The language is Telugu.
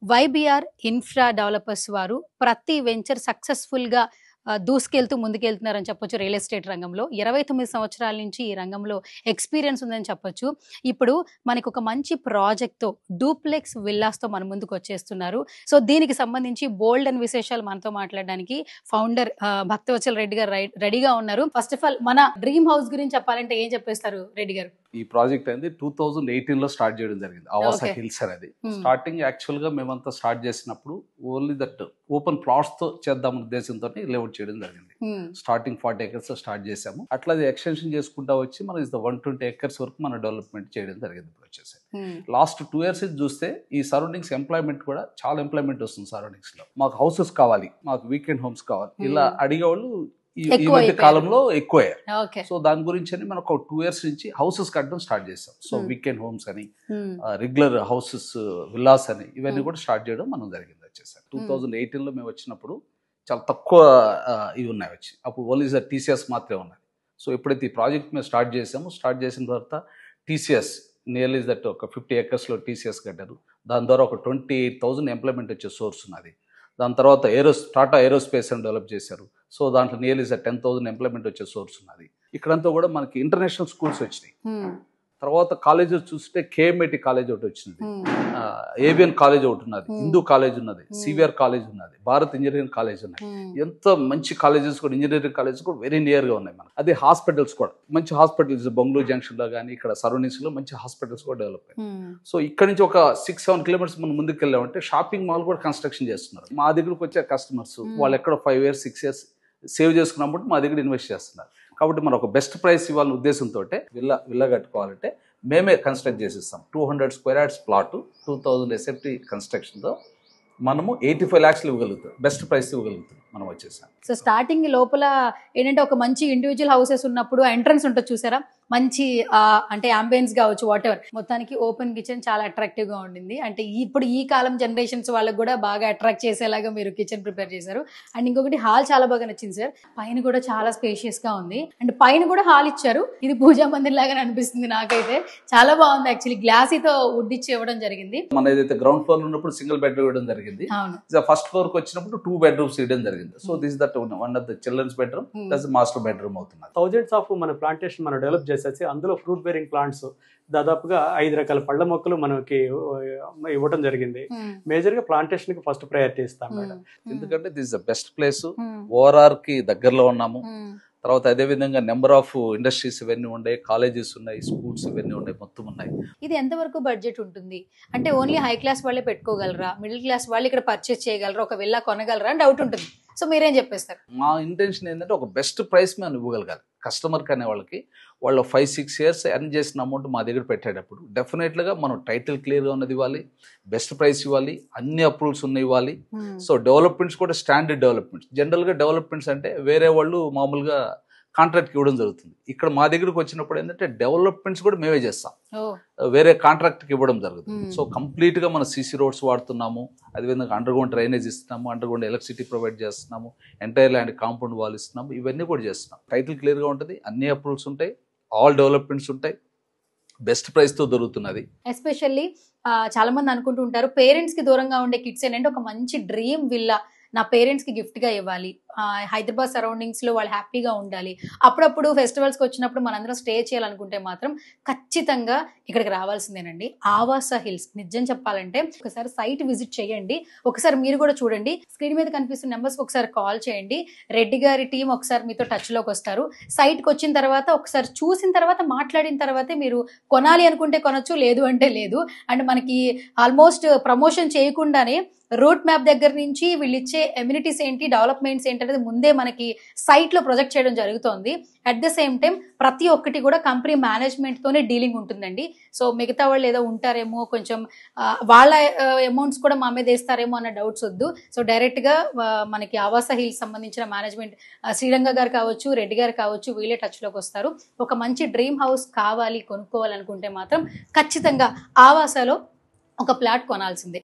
వైబీఆర్ ఇన్ఫ్రా డెవలపర్స్ వారు ప్రతి వెంచర్ సక్సెస్‌ఫుల్‌గా దూసుకెళ్తూ ముందుకెళ్తున్నారని చెప్పొచ్చు రియల్ ఎస్టేట్ రంగంలో. 29 సంవత్సరాల నుంచి ఈ రంగంలో ఎక్స్‌పీరియన్స్ ఉందని చెప్పొచ్చు. ఇప్పుడు మనకొక మంచి ప్రాజెక్ట్‌తో డూప్లెక్స్ విల్లాస్‌తో మన ముందుకొచ్చేస్తున్నారు. సో, దీనికి సంబంధించి బోల్డ్ అని విశేషాలు మనతో మాట్లాడడానికి ఫౌండర్ భక్తవత్సల్ రెడ్డి గారు రెడీగా ఉన్నారు. ఫస్ట్ ఆఫ్ ఆల్ మన డ్రీమ్ హౌస్ గురించి చెప్పాలంటే ఏం చెప్పేస్తారు రెడ్డి గారు? ఈ ప్రాజెక్ట్ అనేది 2018 లో స్టార్ట్ చేయడం జరిగింది. ఆవాస హిల్స్ అనేది స్టార్టింగ్ యాక్చువల్ గా మేమంతా స్టార్ట్ చేసినప్పుడు ఓన్లీ దట్ ఓపెన్ ప్లాట్స్ తో చేద్దాం ఉద్దేశంతో లేఅవుట్ చేయడం జరిగింది. స్టార్టింగ్ 40 acres స్టార్ట్ చేసాము. అట్లా అది ఎక్స్టెన్షన్ చేసుకుంటా వచ్చి మనం 120 acres వరకు మనం డెవలప్మెంట్ చేయడం జరిగింది. ఇప్పుడు వచ్చేసి లాస్ట్ 2 years చూస్తే ఈ సరౌండింగ్స్ ఎంప్లాయ్మెంట్ కూడా చాలా ఎంప్లాయ్మెంట్ వస్తుంది. సరౌండింగ్స్ లో మాకు హౌసెస్ కావాలి, మాకు వీకెండ్ హోమ్స్ కావాలి, ఇలా అడిగేవాళ్ళు ఈ మధ్య కాలంలో ఎక్కువయ్యారు. సో దాని గురించి అని మనం ఒక 2 years నుంచి హౌసెస్ కట్టడం స్టార్ట్ చేస్తాం. సో వీకెండ్ హోమ్స్ అని, రెగ్యులర్ హౌసెస్, విల్లాస్ అని ఇవన్నీ కూడా స్టార్ట్ చేయడం మనం జరిగింది. వచ్చేసారి 2018 లో మేము వచ్చినప్పుడు చాలా తక్కువ ఇవి ఉన్నాయి వచ్చి, అప్పుడు ఓన్లీ టీసీఎస్ మాత్రమే ఉన్నాయి. సో ఎప్పుడైతే ఈ ప్రాజెక్ట్ మేము స్టార్ట్ చేసిన తర్వాత టీసీఎస్ నియర్లీ దట్ ఒక 50 acres లో టీసీఎస్ కట్టారు. దాని ద్వారా ఒక 28,000 ఎంప్లాయ్మెంట్ వచ్చే సోర్స్ ఉన్నది. దాని తర్వాత టాటా ఏరోస్పేస్ అని డెవలప్ చేశారు. సో దాంట్లో నియర్లీ 10,000 ఎంప్లాయ్మెంట్ వచ్చే సోర్స్ ఉన్నది. ఇక్కడంతా కూడా మనకి ఇంటర్నేషనల్ స్కూల్స్ వచ్చినాయి. తర్వాత కాలేజెస్ చూస్తే కేఎంఐటి కాలేజ్ ఒకటి వచ్చింది, ఏవిఎన్ కాలేజ్ ఒకటి ఉన్నది, హిందూ కాలేజ్ ఉన్నది, సివిఆర్ కాలేజ్ ఉన్నది, భారత్ ఇంజనీరింగ్ కాలేజ్ ఉన్నాయి. ఎంత మంచి కాలేజెస్ కూడా, ఇంజనీరింగ్ కాలేజెస్ కూడా వెరీ నియర్ గా ఉన్నాయి మనకి. అదే హాస్పిటల్స్ కూడా మంచి హాస్పిటల్స్ బెంగళూరు జంక్షన్ లో కానీ ఇక్కడ సరౌండింగ్స్ లో మంచి హాస్పిటల్స్ కూడా డెవలప్ అయ్యాయి. సో ఇక్కడ నుంచి ఒక 6-7 kilometers మనం ముందుకు వెళ్ళామంటే షాపింగ్ మాల్ కూడా కన్స్ట్రక్షన్ చేస్తున్నారు. మా దగ్గరకు వచ్చే కస్టమర్స్ వాళ్ళు ఎక్కడ 5 years 6 years సేవ్ చేసుకున్నప్పుడు మా దగ్గర ఇన్వెస్ట్ చేస్తున్నారు. కాబట్టి మనం ఒక బెస్ట్ ప్రైస్ ఇవ్వాలనే ఉద్దేశంతో విల్లా కట్టుకోవాలంటే మేమే కన్స్ట్రక్ట్ చేసిస్తాం. 200 square yards ప్లాట్ 2000 SFT కన్స్ట్రక్షన్తో మనము 85 lakhs ఇవ్వగలుగుతాం, బెస్ట్ ప్రైస్ ఇవ్వగలుగుతాం మనం వచ్చేసాం. సో స్టార్టింగ్ లోపల ఏంటంటే ఒక మంచి ఇండివిజువల్ హౌసెస్ ఉన్నప్పుడు ఎంట్రన్స్ ఉంటుంది చూసారా, మంచి అంటే అంబియన్స్ కావచ్చు, వాట్ ఎవర్, మొత్తానికి ఓపెన్ కిచెన్ చాలా అట్రాక్టివ్ గా ఉండింది. అంటే ఇప్పుడు ఈ కాలం జనరేషన్స్ వాళ్ళకి కూడా బాగా అట్రాక్ట్ చేసేలాగా మీరు కిచెన్ ప్రిపేర్ చేశారు. అండ్ ఇంకొకటి హాల్ చాలా బాగా నచ్చింది సార్. పైన కూడా చాలా స్పేషియస్ గా ఉంది. అండ్ పైన కూడా హాల్ ఇచ్చారు. ఇది పూజా మందిర్ లాగానే అనిపిస్తుంది నాకైతే. చాలా బాగుంది. యాక్చువల్లీ గ్లాసీతో వుడ్ ఇచ్చి ఇవ్వడం జరిగింది. మన ఏదైతే గ్రౌండ్ ఫ్లోర్ ఉన్నప్పుడు సింగిల్ బెడ్రూమ్ ఇవ్వడం జరిగింది. ఫస్ట్ ఫ్లోర్ కి వచ్చినప్పుడు 2 bedrooms ఇవ్వడం జరిగింది. So this that one of the children's bedroom plus master bedroom అవుతుంది. థౌజండ్స్ ఆఫ్ మన ప్లాంటేషన్ మనం డెవలప్ చేసేసి అందులో ఫ్రూట్ బేరింగ్ ప్లాంట్స్ దాదాపుగా 5 రకాల పళ్ళ మొక్కలు మనకి ఇవ్వడం జరిగింది. మేజర్ గా ప్లాంటేషన్ కి ఫస్ట్ ప్రయారిటీ ఇస్తాం మేడం. ఎందుకంటే this the best place, ORR కి దగ్గరలో ఉన్నాము. తర్వాత అదే విధంగా నెంబర్ ఆఫ్ ఇండస్ట్రీస్ ఇవన్నీ ఉన్నాయి, కాలేజెస్ ఉన్నాయి, స్కూల్స్ ఇవన్నీ ఉన్నాయి, మొత్తం ఉన్నాయి. ఇది ఎంతవరకు బడ్జెట్ ఉంటుంది? అంటే ఓన్లీ హై క్లాస్ వాళ్ళే పెట్టుకోగలరా, మిడిల్ క్లాస్ వాళ్ళు ఇక్కడ పర్చేస్ చేయగలరా, ఒక విల్లా కొనగలరా అని డౌట్ ఉంటుంది. సో మీరేం చెప్పేస్తారు? మా ఇంటెన్షన్ ఏంటంటే ఒక బెస్ట్ ప్రైస్ మేము ఇవ్వగలగాలి కస్టమర్ అనే వాళ్ళకి. వాళ్ళు 5-6 years ఎర్న్ చేసిన అమౌంట్ మా దగ్గర పెట్టేటప్పుడు డెఫినెట్లీగా మనం టైటిల్ క్లియర్గా ఉన్నది ఇవ్వాలి, బెస్ట్ ప్రైస్ ఇవ్వాలి, అన్ని అప్రూవల్స్ ఉన్నాయి ఇవ్వాలి. సో డెవలప్మెంట్స్ కూడా స్టాండర్డ్ డెవలప్మెంట్స్. జనరల్గా డెవలప్మెంట్స్ అంటే వేరే వాళ్ళు మామూలుగా కాంట్రాక్ట్కి ఇవ్వడం జరుగుతుంది. ఇక్కడ మా దగ్గరకు వచ్చినప్పుడు ఏంటంటే డెవలప్మెంట్స్ కూడా మేమే చేస్తాం, వేరే కాంట్రాక్ట్కి ఇవ్వడం జరుగుతుంది. సో కంప్లీట్గా మన సీసీ రోడ్స్ వాడుతున్నాము, అదేవిధంగా అండర్ గ్రౌండ్ డ్రైనేజ్ ఇస్తున్నాము, అండర్ గ్రౌండ్ ఎలక్ట్రిసిటీ ప్రొవైడ్ చేస్తున్నాము, ఎంటైర్ ల్యాండ్ కాంపౌండ్ వాల్ ఇస్తున్నాము, ఇవన్నీ కూడా చేస్తున్నాం. టైటిల్ క్లియర్గా ఉంటుంది, అన్ని అప్రూవల్స్ ఉంటాయి, ఆల్ డెవలప్మెంట్స్ ఉంటాయి, బెస్ట్ ప్రైస్తో దొరుకుతున్నది. ఎస్పెషల్లీ చాలా మంది అనుకుంటూ ఉంటారు పేరెంట్స్ కి దూరంగా ఉండే కిడ్స్ ఏంటంటే ఒక మంచి డ్రీమ్ విల్లా నా పేరెంట్స్ కి గిఫ్ట్ గా ఇవ్వాలి, హైదరాబాద్ సరౌండింగ్స్ లో వాళ్ళు హ్యాపీగా ఉండాలి, అప్పుడప్పుడు ఫెస్టివల్స్ కి వచ్చినప్పుడు మనందరం స్టే చేయాలనుకుంటే మాత్రం ఖచ్చితంగా ఇక్కడికి రావాల్సిందేనండి. ఆవాస హిల్స్ నిజం చెప్పాలంటే ఒకసారి సైట్ విజిట్ చేయండి, ఒకసారి మీరు కూడా చూడండి. స్క్రీన్ మీద కనిపిస్తున్న నెంబర్స్ ఒకసారి కాల్ చేయండి. రెడ్డి గారి టీం ఒకసారి మీతో టచ్ లోకి వస్తారు. సైట్ కి వచ్చిన తర్వాత ఒకసారి చూసిన తర్వాత మాట్లాడిన తర్వాతే మీరు కొనాలి అనుకుంటే కొనొచ్చు, లేదు అంటే లేదు. అండ్ మనకి ఆల్మోస్ట్ ప్రమోషన్ చేయకుండానే రూట్ మ్యాప్ దగ్గర నుంచి వీళ్ళు ఇచ్చే ఎమ్యూనిటీస్ ఏంటి, డెవలప్మెంట్స్ ఏంటి అనేది ముందే మనకి సైట్ లో ప్రొజెక్ట్ చేయడం జరుగుతోంది. అట్ ద సేమ్ టైం ప్రతి ఒక్కటి కూడా కంపెనీ మేనేజ్మెంట్ తోనే డీలింగ్ ఉంటుందండి. సో మిగతా వాళ్ళు ఏదో ఉంటారేమో, కొంచెం వాళ్ళ అమౌంట్స్ కూడా మా మీద వేస్తారేమో అన్న డౌట్స్ వద్దు. సో డైరెక్ట్ గా మనకి ఆవాస హిల్స్ సంబంధించిన మేనేజ్మెంట్ శ్రీరంగ గారు కావచ్చు, రెడ్డి గారు కావచ్చు, వీళ్ళే టచ్ లోకి వస్తారు. ఒక మంచి డ్రీమ్ హౌస్ కావాలి, కొనుక్కోవాలనుకుంటే మాత్రం ఖచ్చితంగా ఆవాసలో ఒక ప్లాట్ కొనాల్సిందే.